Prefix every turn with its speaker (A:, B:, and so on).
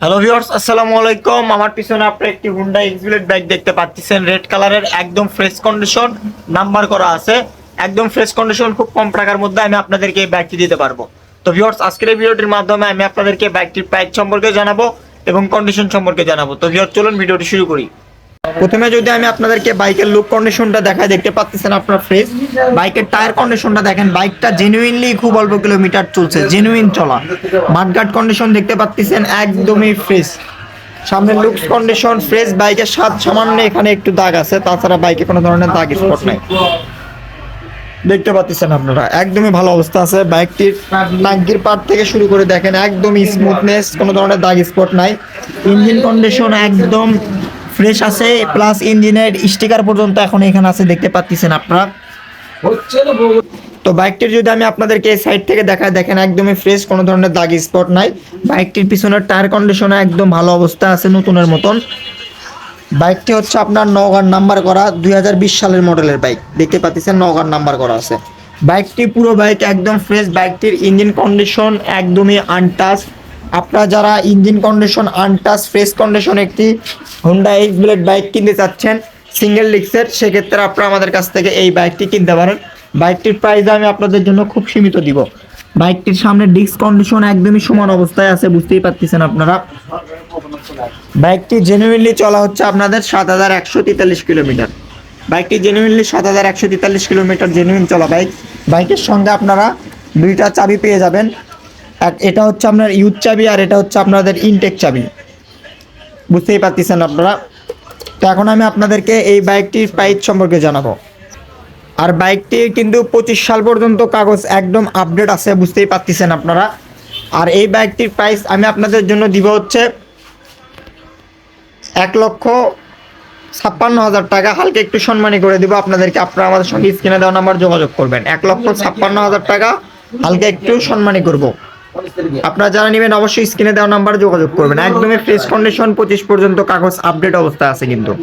A: Hello viewers, আসসালামু আলাইকুম। আমার পিছনে আপনি একটি হুন্ডা এক্সব্লেড বাইক দেখতে পাচ্ছেন, রেড কালারের, একদম ফ্রেশ কন্ডিশন, নাম্বার করা আছে, একদম ফ্রেশ কন্ডিশন। খুব কম টাকার মধ্যে আমি আপনাদেরকে এই বাইকটি দিতে পারবো। তো ভিউয়ার্স, আজকের এই ভিডিওটির মাধ্যমে আমি আপনাদেরকে বাইকটির প্রাইস সম্পর্কে জানাবো এবং কন্ডিশন সম্পর্কে জানাবো। তো ভিউয়ার্স, চলুন ভিডিওটি শুরু করি। প্রথমে যদি আমি আপনাদেরকে বাইকের লুক কন্ডিশনটা দেখাই, দেখতে পাচ্ছেন আপনারা ফ্রেশ। বাইকের টায়ার কন্ডিশনটা দেখেন, বাইকটা জেনুইনলি খুব অল্প কিলোমিটার চলছে, জেনুইন চলা। মাডগার্ড কন্ডিশন দেখতে পাচ্ছেন একদমই ফ্রেশ। সামনের লুকস কন্ডিশন ফ্রেশ। বাইকের সামান্য এখানে একটু দাগ আছে, তাছাড়া বাইকে কোনো ধরনের দাগ স্পট নাই, দেখতে পাচ্ছেন আপনারা। একদমই ভালো অবস্থা আছে বাইকটির। টাঙ্কির পার্ট থেকে শুরু করে দেখেন একদমই স্মুথনেস, কোনো ধরনের দাগ স্পট নাই। ইঞ্জিন কন্ডিশন একদম ফ্রেশ আছে, প্লাস ইঞ্জিনের স্টিকার পর্যন্ত এখন এখানে আছে, দেখতে পাচ্ছেন আপনারা। তো বাইকটির যদি আমি আপনাদেরকে এই সাইড থেকে দেখায়, দেখেন একদমই ফ্রেশ, কোনো ধরনের দাগ স্পট নাই। বাইকটির পিছনের টায়ার কন্ডিশন একদম ভালো অবস্থা আছে, নতুনের মতন। বাইকটি হচ্ছে আপনার নওগাঁর নাম্বার করা, 2020 সালের মডেলের বাইক, দেখতে পাচ্ছেন নওগাঁর নাম্বার করা আছে। বাইকটি পুরো বাইক একদম ফ্রেশ। বাইকটির ইঞ্জিন কন্ডিশন একদমই আনটাচ। আপনারা যারা engine condition untouch fresh condition একটি হুন্ডা এক্সব্লেড বাইক কিনতে চাচ্ছেন সিঙ্গেল ডিস্কের, সেক্ষেত্রে আপনারা আমাদের কাছ থেকে এই বাইকটি কিনতে পারেন। বাইকটির প্রাইস আমি আপনাদের জন্য খুব সীমিত দিব। বাইকটির সামনে ডিস্ক কন্ডিশন একদমই সমান অবস্থায় আছে, বুঝতেই পারতেছেন আপনারা। বাইকটি জেনুইনলি চলা হচ্ছে আপনাদের 7143 কিলোমিটার। বাইকটি জেনুইনলি 7143 কিলোমিটার জেনুইন চলা বাইক। বাইকের সঙ্গে আপনারা দুইটা চাবি পেয়ে যাবেন। এটা হচ্ছে আপনার ইউথ চাবি, আর এটা হচ্ছে আপনাদের ইনটেক চাবি, বুঝতেই পারতেছেন আপনারা। তো এখন আমি আপনাদেরকে এই বাইকটির প্রাইস সম্পর্কে জানাবো। আর বাইকটি কিন্তু 25 সাল পর্যন্ত কাগজ একদম আপডেট আছে, বুঝতেই পারতেছেন আপনারা। আর এই বাইকটির প্রাইস আমি আপনাদের জন্য দিব হচ্ছে 1,56,000 টাকা। হালকা একটু সম্মানী করে দিব আপনাদেরকে। আপনারা আমাদের সঙ্গে স্ক্রিনে দেওয়া নাম্বার যোগাযোগ করবেন। 1,56,000 টাকা হালকা একটু সম্মানী করব। আপনারা যারা নেবেন অবশ্যই স্ক্রিনে দেওয়া নাম্বার যোগাযোগ করবেন। একদমই ফ্রেশ কন্ডিশন, 25 পর্যন্ত কাগজ আপডেট অবস্থা আছে কিন্তু।